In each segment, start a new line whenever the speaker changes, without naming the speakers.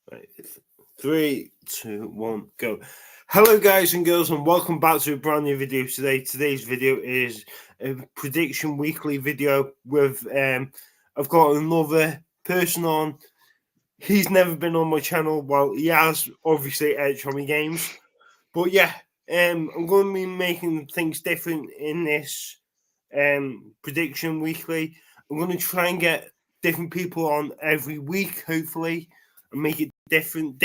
Right. 3, 2, 1, go. Hello, guys and girls, and welcome back to a brand new video today. Today's video is a prediction weekly video with I've got another person on. He's never been on my channel. Well, he has, obviously, at Chommy Games. But yeah, I'm going to be making things different in this prediction weekly. I'm going to try and get different people on every week, hopefully, and make it difficult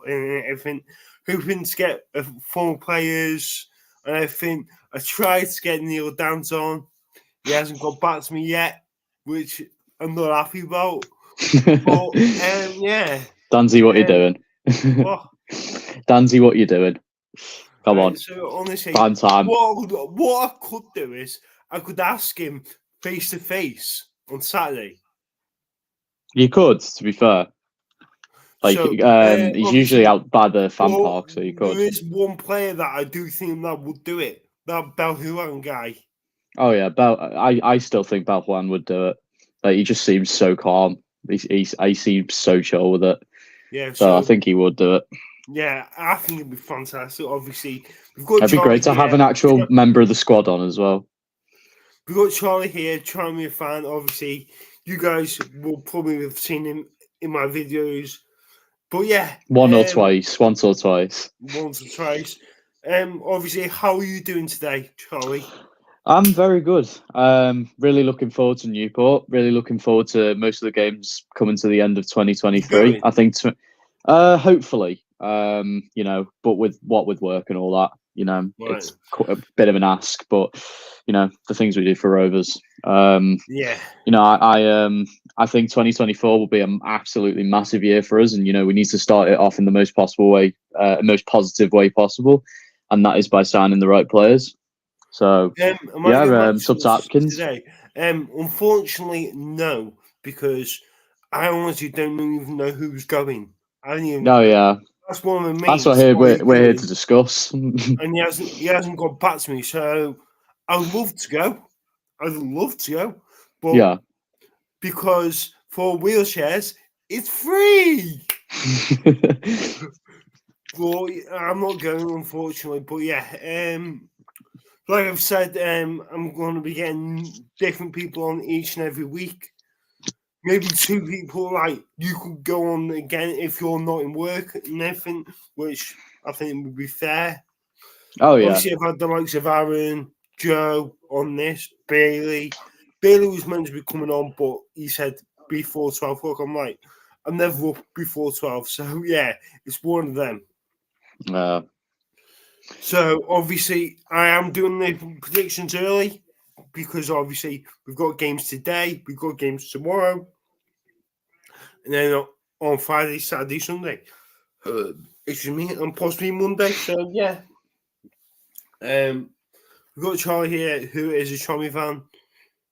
and everything. Hoping to get former players and everything. I tried to get Neil Dance on. He hasn't got back to me yet, which I'm not happy about. But yeah,
Danzy, what you doing?
What?
Danzy, what you doing? Come on.
So honestly,
prime time.
What I could do is I could ask him face to face on Saturday.
You could, to be fair. Like
So,
he's usually out by the fan park, so you could.
There is one player that I do think that would do it. That Belhuan guy.
Oh yeah, I still think Belhuan would do it. Like, he just seems so calm. He seems so chill with it.
Yeah,
so I think he would do it.
Yeah, I think it'd be fantastic. Obviously, we've got.
It'd be great to have an actual member of the squad on as well.
We've got Charlie here, trying to be a fan. Obviously, you guys will probably have seen him in my videos. But yeah,
once or twice.
Once or twice. Obviously, how are you doing today, Charlie?
I'm very good. Really looking forward to Newport. Really looking forward to most of the games coming to the end of 2023. I think, hopefully, but with work and all that, right. It's quite a bit of an ask. But the things we do for Rovers.
Yeah.
I think 2024 will be an absolutely massive year for us, and we need to start it off in the most possible way, most positive way possible, and that is by signing the right players. So Sub Atkins.
Today. Unfortunately, no, because I honestly don't even know who's going. I don't even.
Oh yeah.
That's one of the main.
That's what we're here to discuss.
And he hasn't got back to me, so I'd love to go. But
yeah,
because for wheelchairs it's free. But I'm not going, unfortunately. But yeah, like I've said, I'm going to be getting different people on each and every week. Maybe 2 people, like, you could go on again if you're not in work and everything, which I think would be fair.
Oh, yeah.
Obviously, I've had the likes of Aaron, Joe on this, Bailey. Bailey was meant to be coming on, but he said before 12 o'clock. I'm like, I'm never up before 12. So, yeah, it's one of them. So, obviously, I am doing the predictions early because, obviously, we've got games today, we've got games tomorrow, and then on Friday, Saturday, Sunday. Excuse me, and possibly Monday. So, yeah. We've got Charlie here, who is a Chommy fan.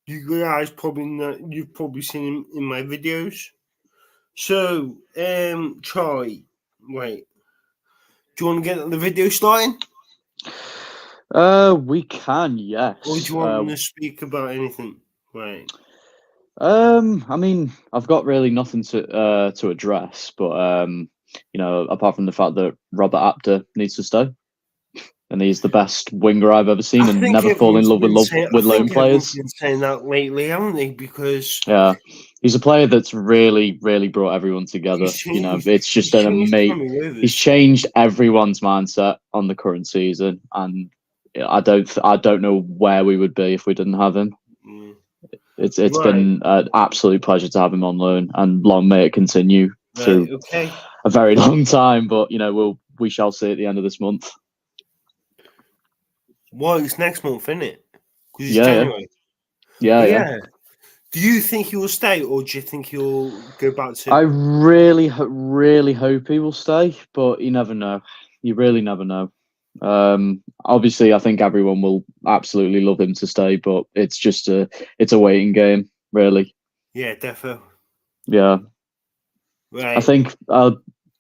You guys probably know, you've probably seen him in my videos. So, Charlie, wait. Do you want to get the video starting?
We can, yes.
Or do you want to speak about anything? Right.
I mean, I've got really nothing to address, but apart from the fact that Robert Apter needs to stay, and he's the best winger I've ever seen, and never fall in love with lone players.
Been saying that lately, haven't they? Because
he's a player that's really, really brought everyone together. It's just an amazing. He's changed everyone's mindset on the current season, and I don't know where we would be if we didn't have him. It's been an absolute pleasure to have him on loan, and long may it continue through a very long time. But we shall see at the end of this month.
Well, it's next month, isn't it?
January. Yeah.
Do you think he will stay, or do you think he'll go back to?
I really hope he will stay, but you never know. You really never know. Obviously, I think everyone will absolutely love him to stay, but it's just a waiting game, really.
Yeah, definitely.
Yeah.
Right.
I think a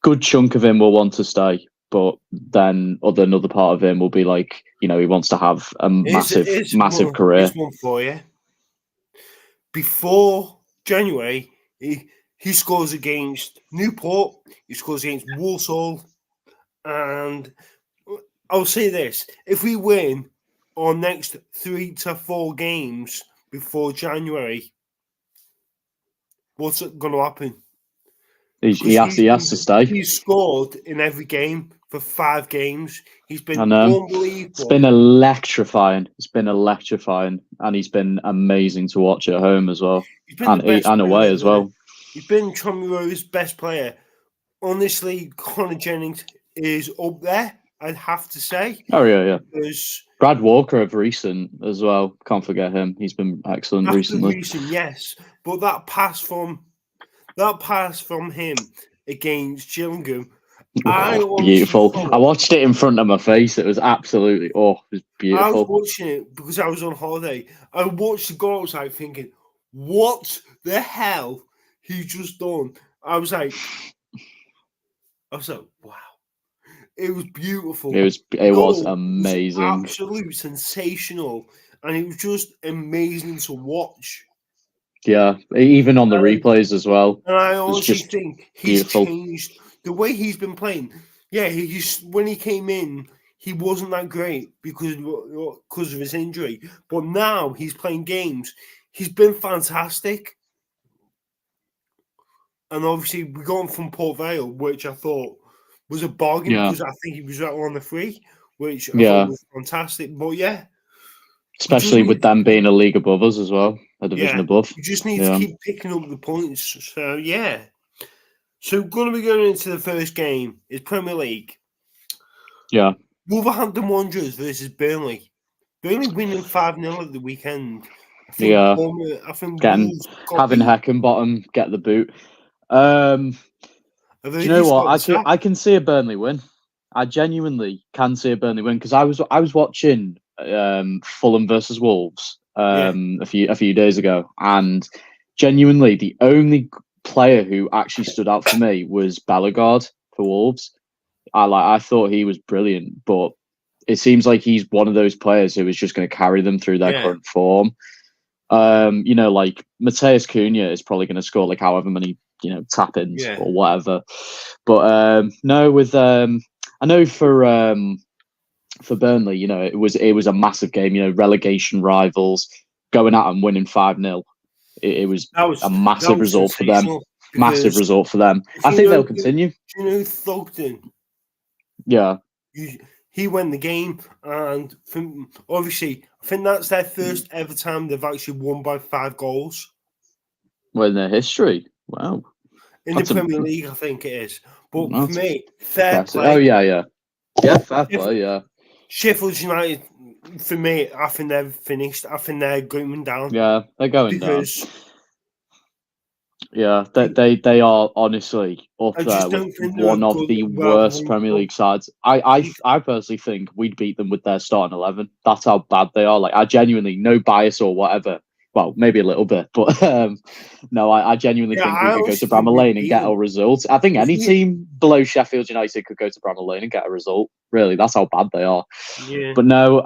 good chunk of him will want to stay, but then another part of him will be like, he wants to have a massive career.
Here's one for you. Before January, He scores against Newport. He scores against Walsall. And I'll say this. If we win our next 3 to 4 games before January, what's going to happen?
He has to stay.
He's scored in every game for 5 games. He's been unbelievable.
It's been electrifying. And he's been amazing to watch at home as well, and away as well.
He's been Tranmere's best player. Honestly, Connor Jennings is up there, I'd have to say.
Oh yeah.
Because
Brad Walker of recent as well. Can't forget him. He's been excellent recently.
Yes, but that pass from him against Gillingham,
beautiful. I watched it in front of my face. It was absolutely it was beautiful.
I was watching it because I was on holiday. I watched the goal. I was like thinking, what the hell he just done? I was like, wow. It was beautiful.
It was amazing.
It was absolutely sensational. And it was just amazing to watch.
Yeah, even on the replays as well.
And I honestly think he's changed the way he's been playing. Yeah, when he came in, he wasn't that great because of his injury. But now he's playing games. He's been fantastic. And obviously, we got him from Port Vale, which I thought was a bargain because I think he was right on the free, which I thought was fantastic. But yeah.
Especially with them being a league above us as well, a division above.
You just need to keep picking up the points. So, yeah. So, going to be going into the first game is Premier League.
Yeah.
Wolverhampton Wanderers versus Burnley. Burnley winning 5-0 at the weekend. I think
having Heckenbottom get the boot. Do you know what? I can see a Burnley win. I genuinely can see a Burnley win because I was watching Fulham versus Wolves a few days ago, and genuinely the only player who actually stood out for me was Bellegarde for Wolves. I thought he was brilliant, but it seems like he's one of those players who is just going to carry them through their current form. Like Mateus Cunha is probably going to score like however many tap-ins or whatever. But no, with I know for Burnley, it was a massive game. Relegation rivals going out and winning 5-0. It was a massive result for them. Massive result for them. I think they'll continue.
Do you know Thogden?
Yeah.
He won the game, and obviously, I think that's their first ever time they've actually won by 5 goals.
Well, in their history, wow.
In the Premier League, I think it is. But for me, fair play.
Oh yeah, fair play. Yeah.
Sheffield United, for me, I think they're finished. I think they're going down.
Yeah, they're going down. Yeah, they are honestly up there with one of the worst Premier League sides. I personally think we'd beat them with their starting 11. That's how bad they are. Like, I genuinely, no bias or whatever. Well, maybe a little bit, but no, I genuinely think we could go to Bramall Lane and get a result. I think any team below Sheffield United could go to Bramall Lane and get a result. Really, that's how bad they are.
Yeah.
But no,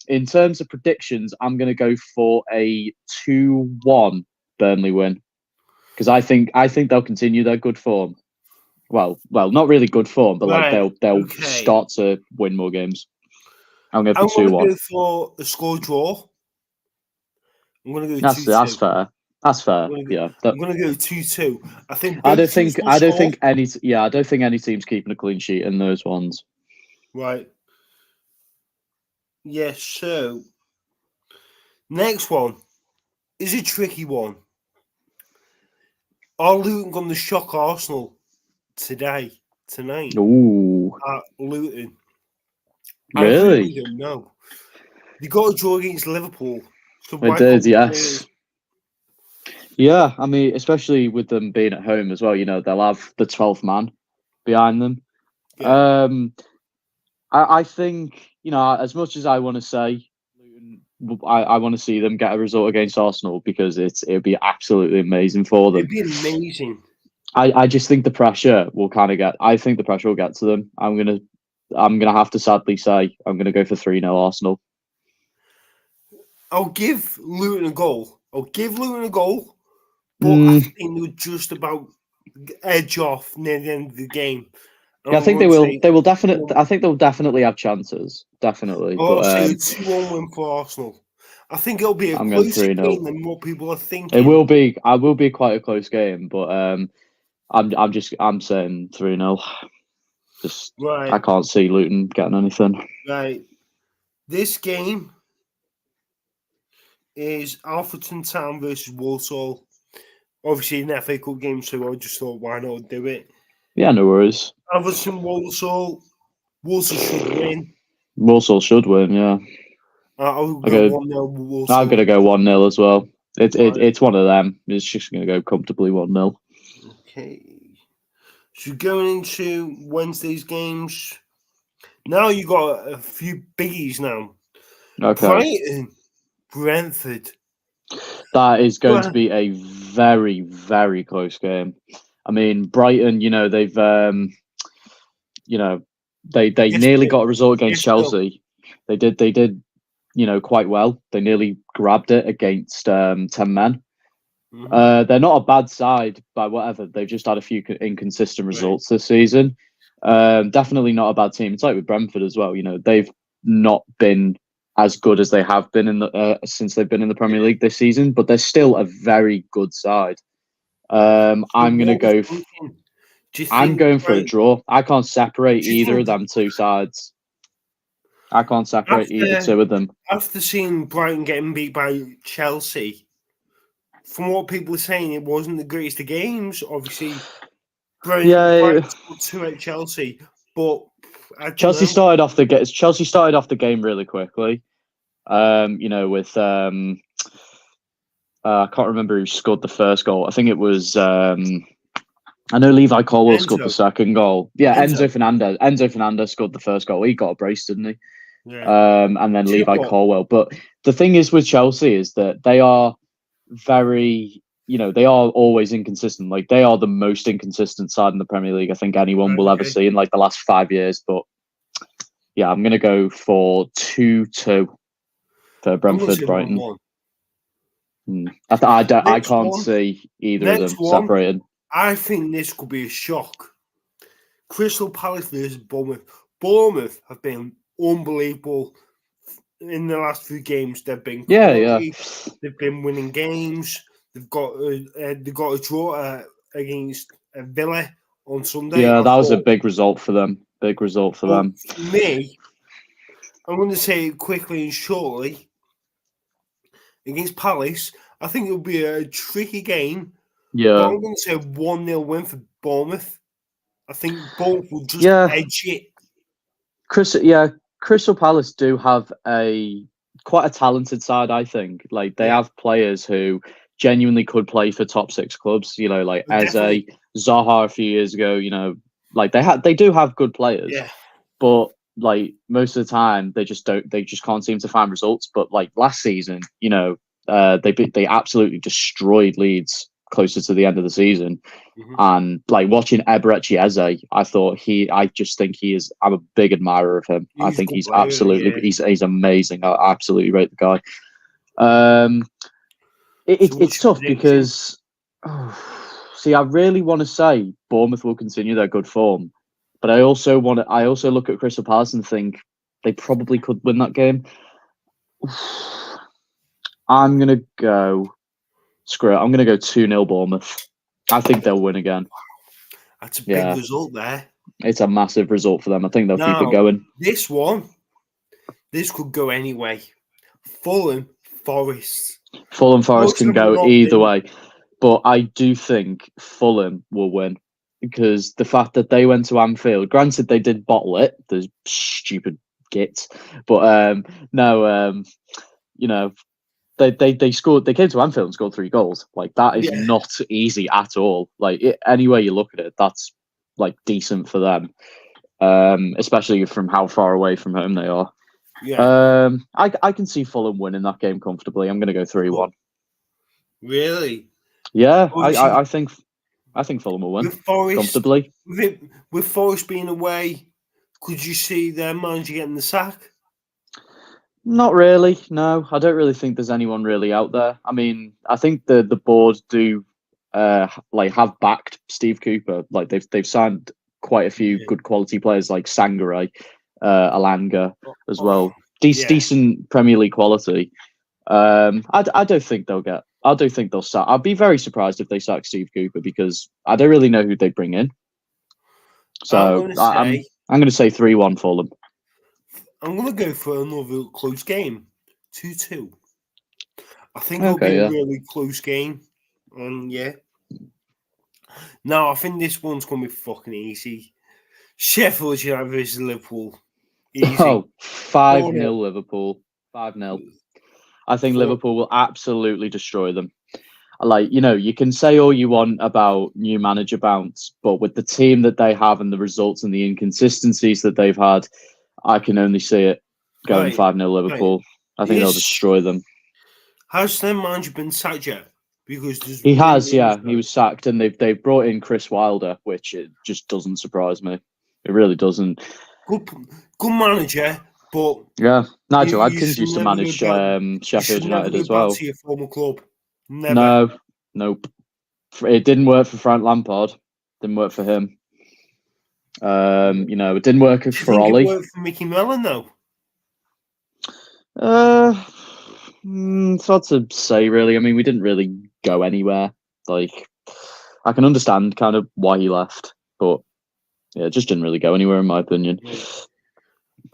in terms of predictions, I'm going to go for a 2-1 Burnley win. Because I think they'll continue their good form. Well, not really good form, but they'll start to win more games. I'm going for 2-1.
I'm going to go for a score draw. I'm going to go 2-2.
That's fair. That's fair.
I'm
going to
go 2-2.
I don't think any team's keeping a clean sheet in those ones.
Right. Yes. So next one is a tricky one. Are Luton going to shock Arsenal tonight?
Ooh.
At Luton.
Really?
No. They got a draw against Liverpool. So
they did, yes. Yeah, I mean, especially with them being at home as well, they'll have the 12th man behind them. Yeah. I think, as much as I want to say, I want to see them get a result against Arsenal because it'd be absolutely amazing for them.
It'd be amazing.
I just think the pressure will get to them. I'm gonna have to sadly say I'm gonna go for 3-0 Arsenal.
I'll give Luton a goal, but I think they're just about edge off near the end of the game.
Yeah, I think they will. They will definitely. I think they'll definitely have chances. Definitely.
I'll say a 2-1 win for Arsenal. I think it'll be a closer game than what people are thinking.
It will be. I will be quite a close game, but I'm saying 3-0. Just right. I can't see Luton getting anything.
Right. This game is Alfreton Town versus Walsall. Obviously, an FA Cup game, so I just thought, why not do it?
Yeah, no worries.
Alfreton Walsall. Walsall should win.
Walsall should win, yeah.
I'll go 1-0 Walsall.
I'm going to go 1-0 as well. It's one of them. It's just going to go comfortably 1-0.
Okay. So going into Wednesday's games, now you got a few biggies now.
Okay.
Brighton, Brentford.
That is going to be a very, very close game. I mean, Brighton, they've, they nearly got a result against Chelsea. They did, quite well. They nearly grabbed it against 10 men. Mm-hmm. They're not a bad side by whatever. They've just had a few inconsistent results this season. Definitely not a bad team. It's like with Brentford as well. They've not been as good as they have been since they've been in the Premier League this season, but they're still a very good side. I'm going to go. I'm going for a draw. I can't separate either of them two sides. I can't separate either two of them.
After seeing Brighton getting beat by Chelsea, from what people are saying, it wasn't the greatest of games. Obviously, Brighton scored 2 at Chelsea, but
Chelsea started off the game really quickly. With I can't remember who scored the first goal. I think it was I know Levi Colwill scored the second goal. Yeah, Enzo Fernandez. Enzo Fernandez scored the first goal. He got a brace, didn't he? Yeah. And then Levi Colwill. But the thing is with Chelsea is that they are very, they are always inconsistent. Like, they are the most inconsistent side in the Premier League I think anyone will ever see in like the last 5 years. But yeah, I'm going to go for 2-2 for Brentford Brighton. I can't see either of them separated.
I think this could be a shock. Crystal Palace versus Bournemouth. Bournemouth have been unbelievable in the last few games. They've been They've been winning games. They've got a draw against Villa on Sunday.
Yeah, that was a big result for them. Big result for them.
For me, I'm going to say it quickly and shortly. Against Palace, I think it'll be a tricky game.
Yeah,
but I'm going to say 1-0 win for Bournemouth. I think Bournemouth will just edge it.
Crystal Palace do have quite a talented side. I think they have players who genuinely could play for top 6 clubs. Like Eze, Zaha a few years ago. They do have good players.
Yeah,
but most of the time they just can't seem to find results. But last season, they absolutely destroyed Leeds closer to the end of the season. Mm-hmm. And watching Eberechi Eze, I'm a big admirer of him. I think he's absolutely he's amazing. I absolutely rate the guy. It's tough because I really want to say Bournemouth will continue their good form, but I also look at Crystal Palace and think they probably could win that game. I'm gonna go. Screw it. I'm gonna go 2-0 Bournemouth. I think they'll win again.
That's a big result there.
It's a massive result for them. I think they'll keep it going.
This could go anyway. Fulham Forest.
Fulham Forest can go either way. But I do think Fulham will win because the fact that they went to Anfield, granted they did bottle it, the stupid gits, but they scored. They came to Anfield and scored 3 goals. That is not easy at all. Any way you look at it, that's decent for them, especially from how far away from home they are. Yeah. I can see Fulham winning that game comfortably. I'm going to go 3-1.
Really?
Yeah, I think Fulham will win comfortably.
With Forest being away, could you see their manager getting the sack?
Not really. No, I don't really think there's anyone really out there. I mean, I think the board do like have backed Steve Cooper. Like they've signed quite a few good quality players like Sangare, Alanga as well. Decent Premier League quality. I don't think they'll get. I don't think they'll sack. I'd be very surprised if they sack Steve Cooper because I don't really know who they bring in. So I'm going to say 3-1 for them.
I'm going to go for another close game, 2-2. I think it'll be a really close game, and now I think this one's going to be fucking easy. Sheffield United versus Liverpool. Easy.
Oh, 5-0 Liverpool. 5-0. I think Liverpool will absolutely destroy them. Like, you can say all you want about new manager bounce, but with the team that they have and the results and the inconsistencies that they've had, I can only see it going 5-0 Liverpool. I think they'll destroy them.
Has their manager been sacked yet? Because
he has, he was sacked, and they've brought in Chris Wilder, which it just doesn't surprise me. It really doesn't.
Good manager, but
Nigel Adkins used to manage Sheffield United as well.
To your former club. Never.
No, nope. It didn't work for Frank Lampard. Didn't work for him. It didn't work for Ollie.
It worked for Mickey Mellon, though.
It's hard to say, really. I mean, we didn't really go anywhere. Like, I can understand kind of why he left, but it just didn't really go anywhere, in my opinion.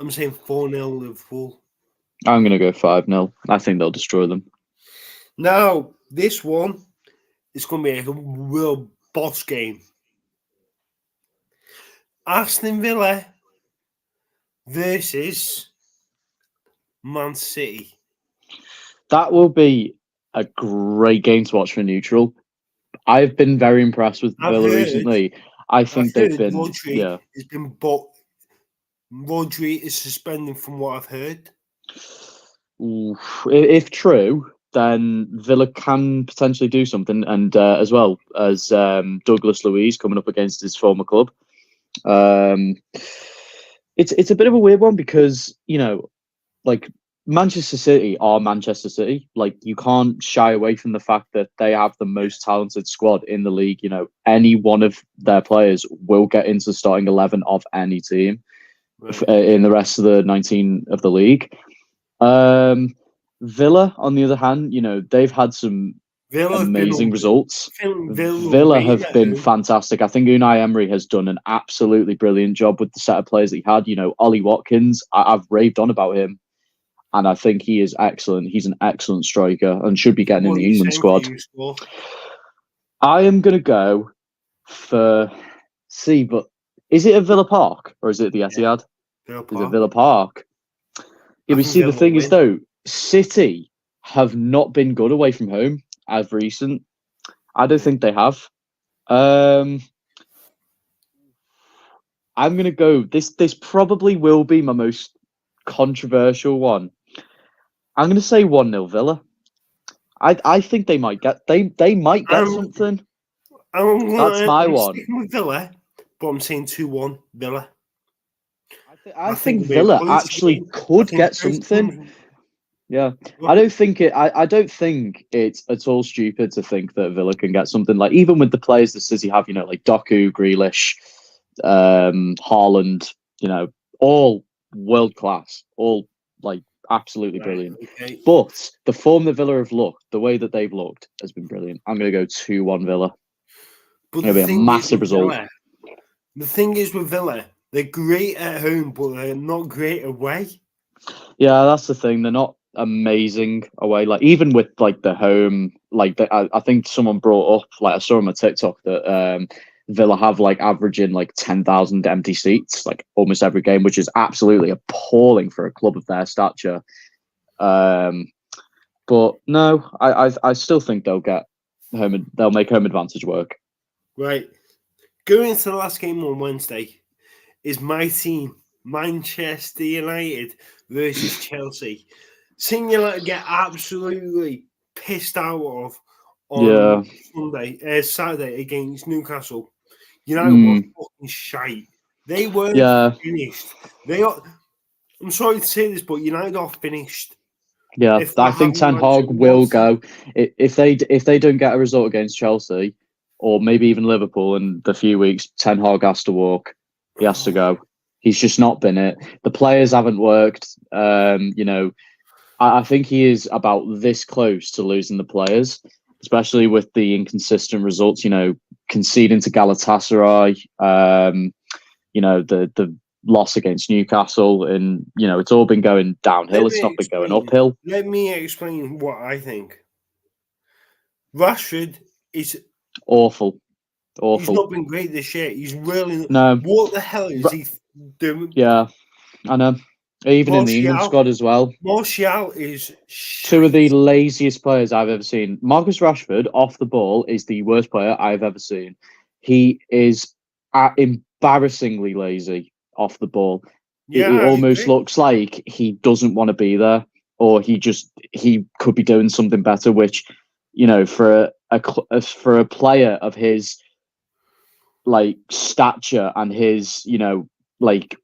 I'm saying 4-0 Liverpool.
I'm going to go 5-0. I think they'll destroy them.
Now, this one is going to be a real boss game. Aston Villa versus Man City.
That will be a great game to watch for neutral. I've been very impressed with Villa recently. I think they've been.
Rodri is suspended, from what I've heard.
If true, then Villa can potentially do something, and as well as Douglas Luiz coming up against his former club. It's a bit of a weird one because like Manchester City are Manchester City. Like, you can't shy away from the fact that they have the most talented squad in the league. Any one of their players will get into the starting 11 of any team in the rest of the 19 of the league. Villa, on the other hand, they've had some amazing results. Villa have been fantastic. I think Unai Emery has done an absolutely brilliant job with the set of players that he had. Ollie Watkins, I've raved on about him, and I think he is excellent. He's an excellent striker and should be getting in the England squad. I am going to go for but is it at Villa Park or is it the Etihad? Is it Villa Park? Yeah, but see, the thing is, though, City have not been good away from home as recent. I don't think they have. I'm going to go. This probably will be my most controversial one. I'm going to say 1-0 Villa. I think they might get might get something. That's my one.
With Villa, but I'm saying 2-1 Villa.
I think Villa actually could get something. Yeah, I don't think it's at all stupid to think that Villa can get something. Like, even with the players that City have, like Doku, Grealish, Haaland, all world class, all like absolutely brilliant. Okay. But the form that Villa have looked, the way that they've looked, has been brilliant. I'm going to go 2-1 Villa. It's going to be a massive result.
The thing is with Villa, they're great at home, but they're not great away.
Yeah, that's the thing. They're not amazing away. Like, even with like the home, like I think someone brought up, like I saw on my TikTok that Villa have like averaging like 10,000 empty seats, like almost every game, which is absolutely appalling for a club of their stature. But no, I still think they'll get home. They'll make home advantage work.
Right. Going into the last game on Wednesday is my team, Manchester United versus Chelsea. Seeing United get absolutely pissed out of on Saturday against Newcastle. United were fucking shite. They weren't finished. I'm sorry to say this, but United are finished.
Yeah, I think Ten Hag will go if they don't get a result against Chelsea. or maybe even Liverpool in the few weeks, Ten Hag has to walk. He has to go. He's just not been it. The players haven't worked. You know, I think he is about this close to losing the players, especially with the inconsistent results. You know, conceding to Galatasaray. You know, the loss against Newcastle, and you know, it's all been going downhill. It's not been going uphill.
Let me explain what I think. Rashford is
awful.
He's not been great this year. He's really
no.
What the hell is he doing?
Yeah, I know. Even in the England squad as well.
Martial is
two of the laziest players I've ever seen. Marcus Rashford off the ball is the worst player I've ever seen. He is embarrassingly lazy off the ball. Yeah, it almost looks like he doesn't want to be there, or he could be doing something better. Which, you know, for a player of his like stature and his, you know, like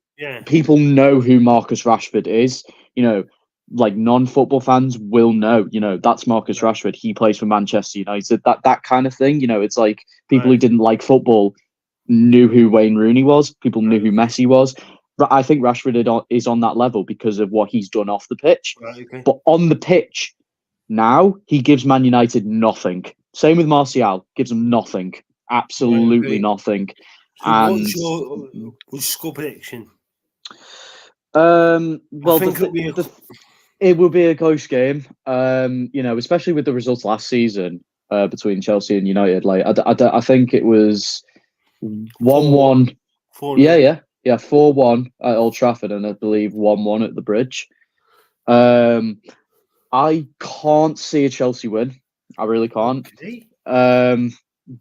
people know who Marcus Rashford is. You know, like non-football fans will know. You know, that's Marcus Rashford. He plays for Manchester United. That kind of thing. You know, it's like people who didn't like football knew who Wayne Rooney was. People knew who Messi was. I think Rashford is on that level because of what he's done off the pitch. But on the pitch now, he gives Man United nothing. Same with Martial, gives them nothing, absolutely nothing.
So and what's your score prediction?
Well, it will be a close game. You know, especially with the results last season between Chelsea and United. Like, I think it was 1-1. 4-1. Yeah, 4-1 at Old Trafford, and I believe 1-1 at the Bridge. I can't see a Chelsea win. I really can't.
Okay.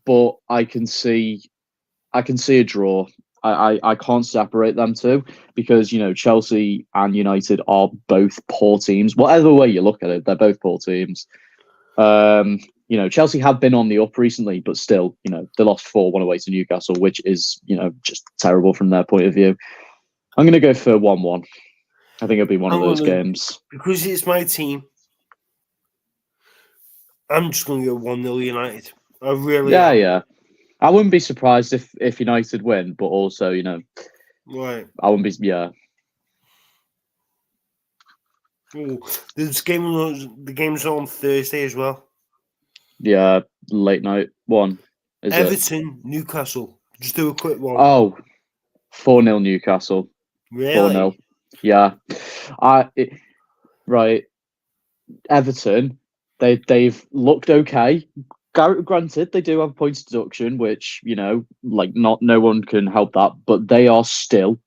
But I can see a draw. I can't separate them two because, you know, Chelsea and United are both poor teams. Whatever way you look at it, they're both poor teams. You know, Chelsea have been on the up recently, but still, you know, they lost 4-1 away to Newcastle, which is, you know, just terrible from their point of view. I'm going to go for 1-1. I think it'll be one of those games.
Because it's my team, I'm just going to go 1-0 United. I really am.
Yeah. I wouldn't be surprised if United win, but also, you know, I wouldn't be,
Ooh, the game's on Thursday as well.
Yeah, late night one.
Everton, Newcastle. Just do a quick one.
Oh, 4-0 Newcastle.
Really?
4-0. Yeah. Right. Everton, they've looked okay. Granted, they do have points deduction, which, you know, like no one can help that, but they are still,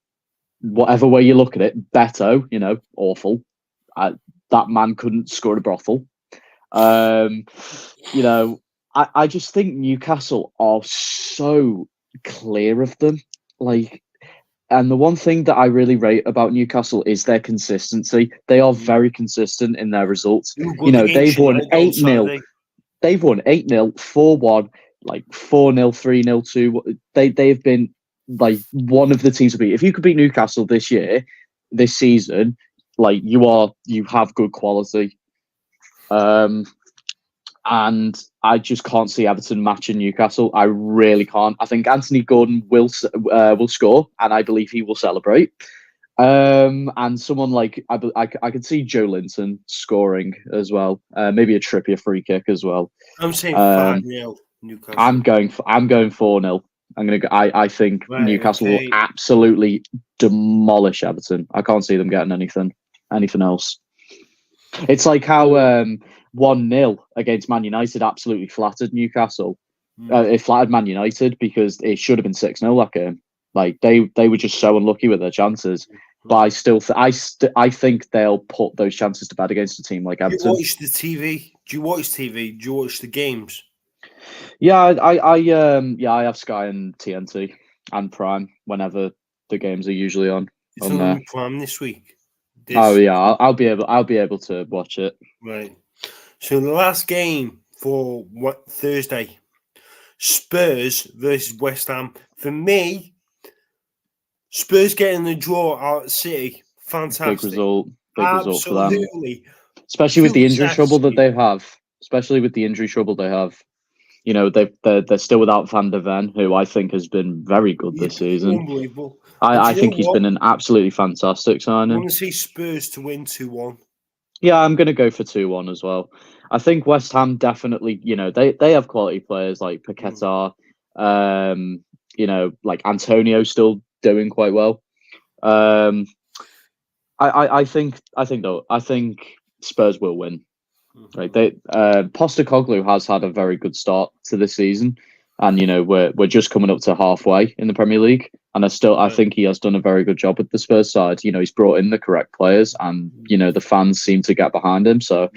whatever way you look at it, Beto, you know, awful. That man couldn't score a brothel. You know, I just think Newcastle are so clear of them. Like, and the one thing that I really rate about Newcastle is their consistency. They are very consistent in their results. You know, they've won 8-0. They've won 8-0, 4-1, like 4-0, 3-0, 2. They've been like one of the teams to beat. If you could beat Newcastle this season, like you have good quality. And I just can't see Everton matching Newcastle. I really can't. I think Anthony Gordon will score, and I believe he will celebrate. And someone like I could see Joe Linton scoring as well. Maybe a Trippier free kick as well.
I'm saying 5-0 Newcastle.
I'm going 4-0. I think Newcastle will absolutely demolish Everton. I can't see them getting anything else. It's like how 1-0 against Man United absolutely flattered Newcastle. It flattered Man United because it should have been 6-0 that game. Like they were just so unlucky with their chances. But I think they'll put those chances to bed against a team like Everton.
Do you watch the TV? Do you watch TV? Do you watch the games?
Yeah, I have Sky and TNT and Prime whenever the games are usually on.
It's on Prime this week.
Oh yeah, I'll be able to watch it.
Right. So the last game for Thursday, Spurs versus West Ham. For me, Spurs getting the draw out at City, fantastic.
Big result for them.
Absolutely.
Especially with the injury trouble that they have. You know, they're still without Van der Ven, who I think has been very good this season.
Unbelievable.
I think he's been an absolutely fantastic signing.
I want to see Spurs to win 2-1.
Yeah, I'm going to go for 2-1 as well. I think West Ham definitely, you know, they have quality players like Paquetá, you know, like Antonio still doing quite well. I think Spurs will win. Right, Postecoglou has had a very good start to this season, and you know we're just coming up to halfway in the Premier League, and I think he has done a very good job with the Spurs side. You know, he's brought in the correct players, and you know the fans seem to get behind him. So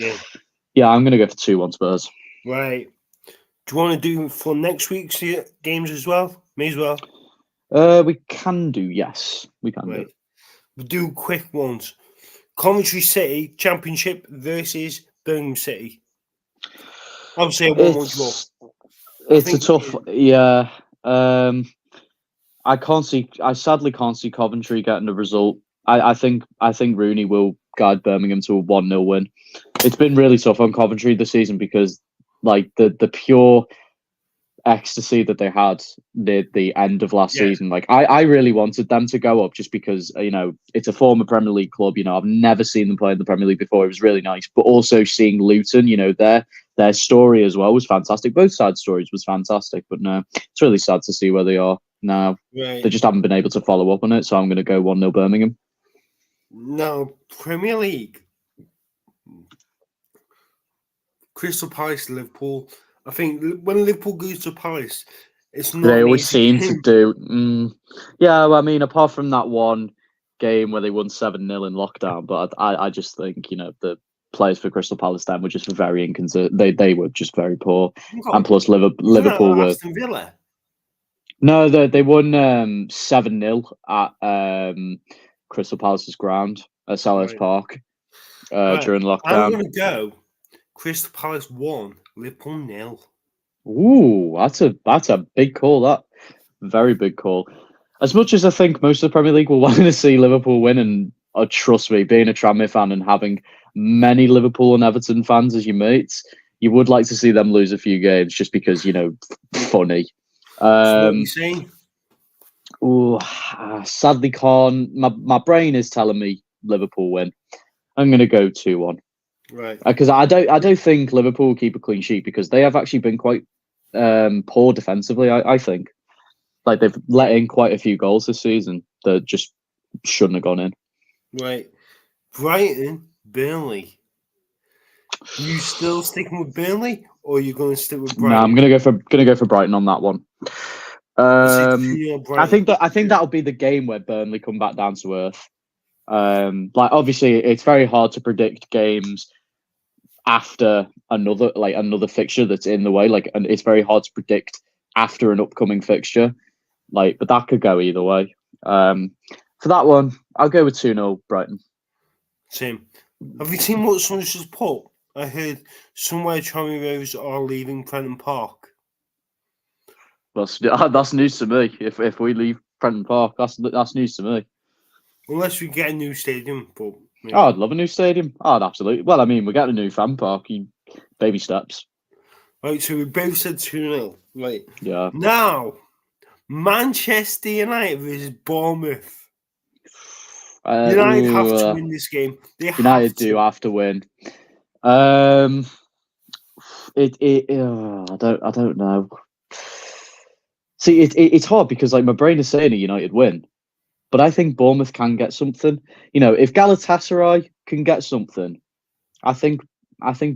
yeah, I'm going to go for 2-1 Spurs.
Right. Do you want to do for next week's games as well? Me as well.
We can do, yes, we can do.
We'll do quick ones. Coventry City Championship versus Birmingham City. Obviously, a 1-1 draw.
It's a tough, yeah. I sadly can't see Coventry getting a result. I think Rooney will guide Birmingham to a 1-0 win. It's been really tough on Coventry this season because, like, the pure ecstasy that they had near the end of last season. Like, I really wanted them to go up just because, you know, it's a former Premier League club. You know, I've never seen them play in the Premier League before. It was really nice. But also seeing Luton, you know, their story as well was fantastic. Both sides' stories was fantastic. But no, it's really sad to see where they are now. They just haven't been able to follow up on it. So I'm going to go 1-0 Birmingham.
No, Premier League. Crystal Palace, Liverpool. I think when Liverpool goes to Palace, it's not.
They always seem to do. Yeah, well, I mean, apart from that one game where they won 7-0 in lockdown, but I just think, you know, the players for Crystal Palace then were just very inconsistent. They were just very poor, and plus Liverpool were.
Aston Villa?
No, they won 7-0 at Crystal Palace's ground at Selhurst Park during lockdown.
I'm going to go Crystal Palace 1, Liverpool 0.
Ooh, that's a big call. That very big call. As much as I think most of the Premier League will want to see Liverpool win, and trust me, being a Tranmere fan and having many Liverpool and Everton fans as your mates, you would like to see them lose a few games just because, you know, funny.
So what are you saying?
Oh, sadly, can't. My brain is telling me Liverpool win. I'm going to go 2-1.
Right.
Because I don't think Liverpool will keep a clean sheet because they have actually been quite poor defensively. I think, like, they've let in quite a few goals this season that just shouldn't have gone in.
Right. Brighton, Burnley. You still sticking with Burnley, or are you going to stick with Brighton?
No, I'm gonna go for Brighton on that one. I think that'll be the game where Burnley come back down to earth. Like, obviously, it's very hard to predict games after another fixture that's in the way. Like, and it's very hard to predict after an upcoming fixture. Like, but that could go either way. For that one, I'll go with 2-0 Brighton.
Same. Have you seen what someone's just put? I heard somewhere Tranmere Rovers are leaving Prenton Park.
That's news to me. If we leave Prenton Park, that's news to me.
Unless we get a new stadium, but
yeah. Oh, I'd love a new stadium. Oh, absolutely. Well, I mean, we're getting a new fan park. Baby steps.
Right, so we both said 2-0. Right.
Yeah.
Now, Manchester United versus Bournemouth. United have to win this game.
United do have to win. I don't know. See, it's hard because, like, my brain is saying a United win, but I think Bournemouth can get something. You know, if Galatasaray can get something, I think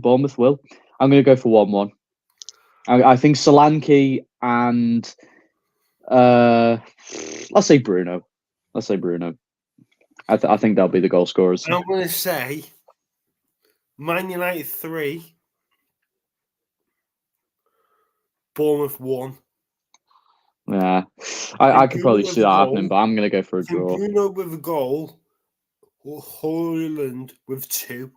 Bournemouth will. I'm going to go for 1-1. I think Solanke and let's say Bruno. I think they'll be the goal scorers.
And I'm going to say Man United 3, Bournemouth 1.
Yeah, I could probably see that happening, but I'm going to go for a draw.
Bruno with a goal, or Højlund with 2.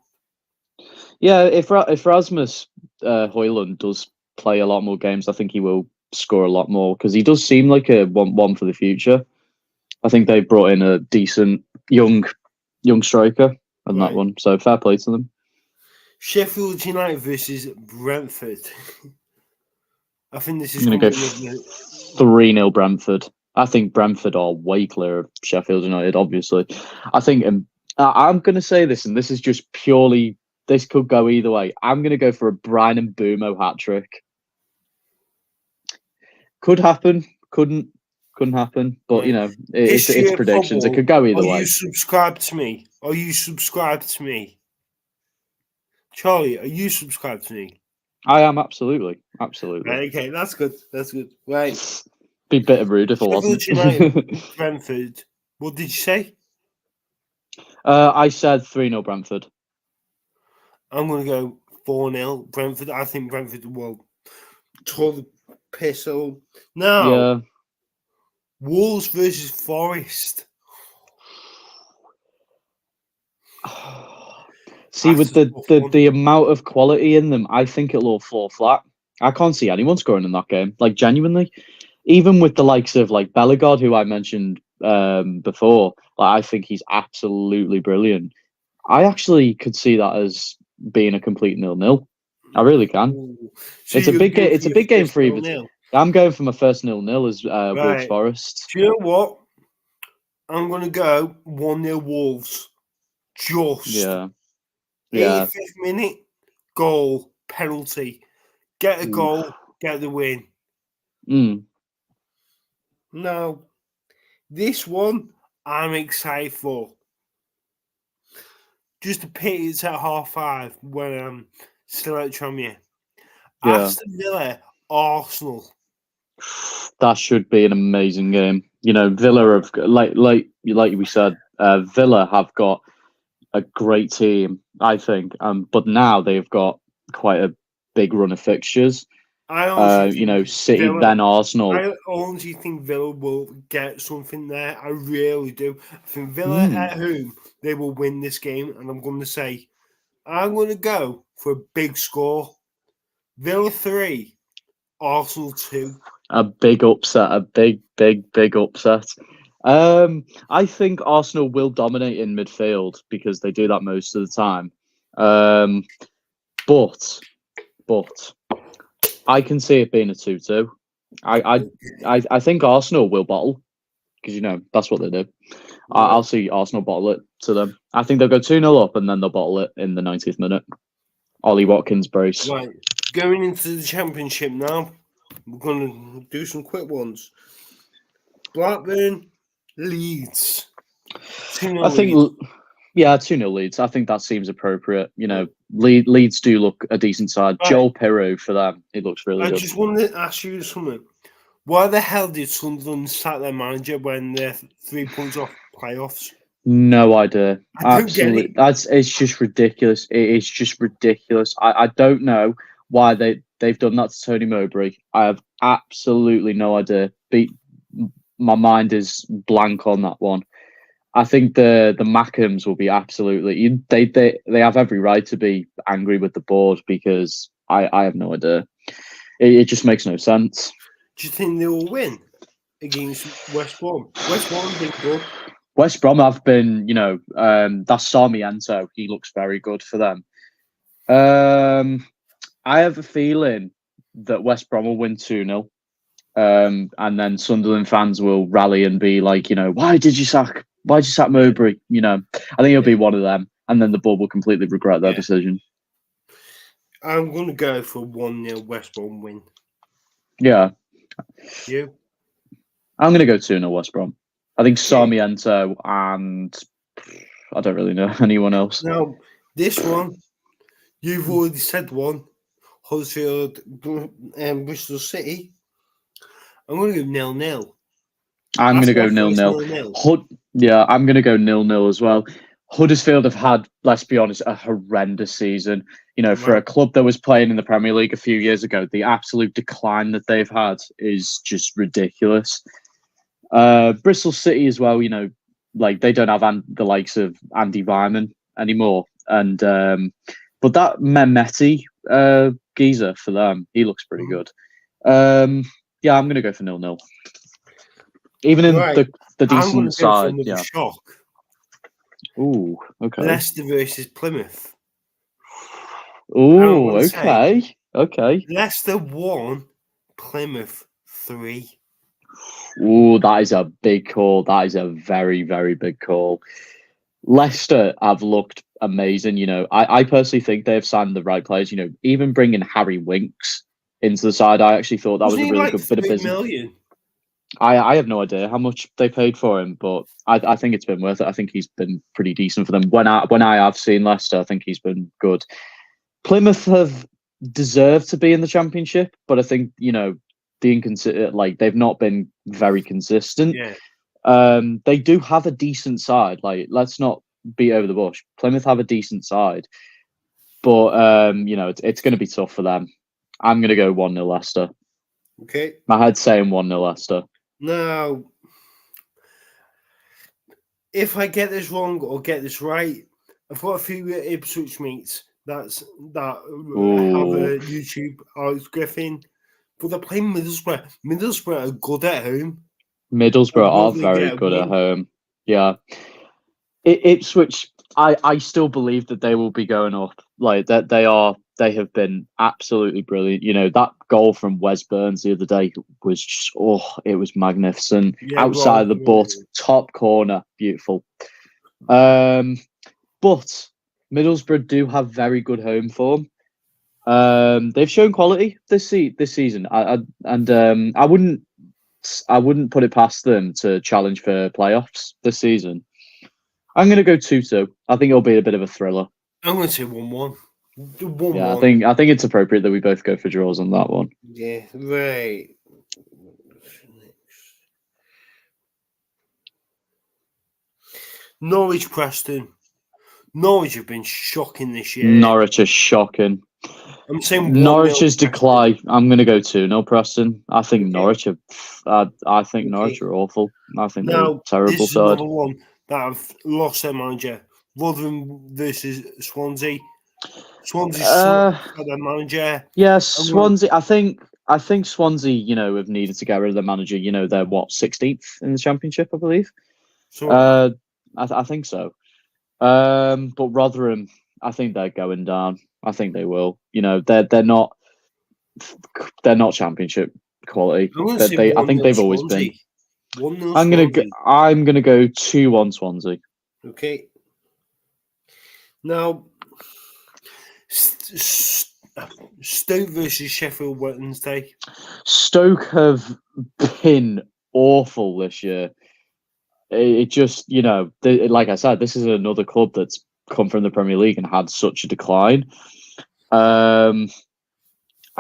Yeah, if Rasmus Højlund does play a lot more games, I think he will score a lot more because he does seem like a one for the future. I think they brought in a decent young striker on that one, so fair play to them.
Sheffield United versus Brentford. I think this is
I'm going to go 3-0 Brentford. I think Brentford are way clear of Sheffield United, obviously. I think I'm going to say this, and this is just purely, this could go either way. I'm going to go for a Bryan Mbeumo hat-trick. Could happen, couldn't happen, but you know, it's predictions. It could go either way.
Are you subscribed to me? Are you subscribed to me? Charlie, are you subscribed to me?
I am, absolutely.
Right, okay, that's good. That's good. Right.
Be a bit rude if I wasn't.
Brentford. What did you say?
I said 3-0 Brentford.
I'm going to go 4-0 Brentford. I think Brentford will tore the piss out. Now,
yeah.
Wolves versus Forest.
See, with the amount of quality in them, I think it'll all fall flat. I can't see anyone scoring in that game. Like, genuinely. Even with the likes of, like, Bellegarde, who I mentioned before, like, I think he's absolutely brilliant. I actually could see that as being a complete 0-0. I really can. So it's a big game. It's a big game for either. I'm going for my first 0-0 as Wolves Forest.
Do you know what? I'm going to go 1-0 Wolves. Just.
Yeah.
85th minute, goal, penalty. Get a goal, get the win. Now, this one I'm excited for. Just a pity it's at 5:30 when I'm still at Tranmere. Aston Villa, Arsenal.
That should be an amazing game. You know, Villa have like we said, Villa have got a great team, I think. But now they've got quite a big run of fixtures. You know, City, Villa, then Arsenal.
I honestly think Villa will get something there. I really do. I think Villa at home, they will win this game. And I'm going to go for a big score. Villa 3, Arsenal 2.
A big upset, a big upset. I think Arsenal will dominate in midfield because they do that most of the time. But I can see it being a 2-2. I think Arsenal will bottle because, you know, that's what they do. I'll see Arsenal bottle it to them. I think they'll go 2-0 up and then they'll bottle it in the 90th minute. Ollie Watkins brace.
Right, going into the Championship now. We're going to do some quick ones. Blackburn, Leeds.
I think, 2-0 Leeds. I think that seems appropriate. You know, Leeds do look a decent side. Right. Joel Pirou for them. He looks really good.
I just wanted to ask you something. Why the hell did Sunderland sack their manager when they're 3 points off playoffs?
No idea. Absolutely. It's just ridiculous. It is just ridiculous. I don't know why they've done that to Tony Mowbray. I have absolutely no idea. My mind is blank on that one. I think the Mackhams will be absolutely. They have every right to be angry with the board because I have no idea. It just makes no sense.
Do you think they will win against West Brom? West Brom been good.
West Brom have been, you know, that's Sarmiento. He looks very good for them. I have a feeling that West Brom will win 2-0. And then Sunderland fans will rally and be like, you know, why did you sack Mowbray? You know, I think it'll be one of them. And then the board will completely regret their decision.
I'm going to go for 1-0 West Brom win.
Yeah.
You?
I'm going to go 2-0 West Brom. I think Sarmiento and I don't really know anyone else.
Now, this one, you've already said one. Huddersfield and Bristol City. I'm going to go 0-0.
I'm going to go 0-0. I'm going to go 0-0 as well. Huddersfield have had, let's be honest, a horrendous season. You know, for a club that was playing in the Premier League a few years ago, the absolute decline that they've had is just ridiculous. Bristol City as well, you know, like they don't have the likes of Andy Weimann anymore. And but that Mehmeti geezer for them, he looks pretty good. I'm going to go for 0-0. Even in the decent side. Yeah.
Shock.
Ooh, okay.
Leicester versus Plymouth.
Ooh, okay.
Leicester won, Plymouth 3.
Ooh, that is a big call. That is a very, very big call. Leicester have looked amazing. You know, I personally think they have signed the right players. You know, even bringing Harry Winks into the side, I actually thought that was a really good bit of business.
Million?
I have no idea how much they paid for him, but I think it's been worth it. I think he's been pretty decent for them. When I have seen Leicester, I think he's been good. Plymouth have deserved to be in the Championship, but I think, you know, they've not been very consistent.
Yeah.
They do have a decent side. Like, let's not beat over the bush. Plymouth have a decent side, but you know, it's going to be tough for them. I'm going to go 1-0 Leicester.
Okay.
My head's saying 1-0 Leicester.
Now, if I get this wrong or get this right, I've got a few Ipswich mates that have a YouTube, Alex Griffin, but they're playing Middlesbrough. Middlesbrough are good at home.
Middlesbrough are very good at home. Yeah. Ipswich, I still believe that they will be going up. Like that they have been absolutely brilliant. You know, that goal from Wes Burns the other day was just, it was magnificent.
Yeah,
outside the butt, top corner, beautiful. But Middlesbrough do have very good home form. They've shown quality this season. I wouldn't put it past them to challenge for playoffs this season. I'm going to go 2-2. I think it'll be a bit of a thriller.
I'm going to say 1-1. 1-1.
Yeah, I think it's appropriate that we both go for draws on that one.
Yeah, right. Norwich Preston. Norwich have been shocking this year.
Norwich are shocking.
I'm saying
Norwich's decline. I'm going to go 2-0 Preston. I think Norwich are. I think Norwich are awful. I think they're a terrible side.
Another one that have lost their manager. Rotherham versus Swansea. Swansea their manager.
Yeah, Swansea. I think Swansea, you know, have needed to get rid of their manager. You know, they're 16th in the Championship, I believe. I think so. But Rotherham, I think they're going down. I think they will. You know, they're not Championship quality. I think they've always been. I'm gonna go 2-1 Swansea.
Okay. Now, Stoke versus Sheffield Wednesday.
Stoke have been awful this year. It just, you know, like I said, this is another club that's come from the Premier League and had such a decline. I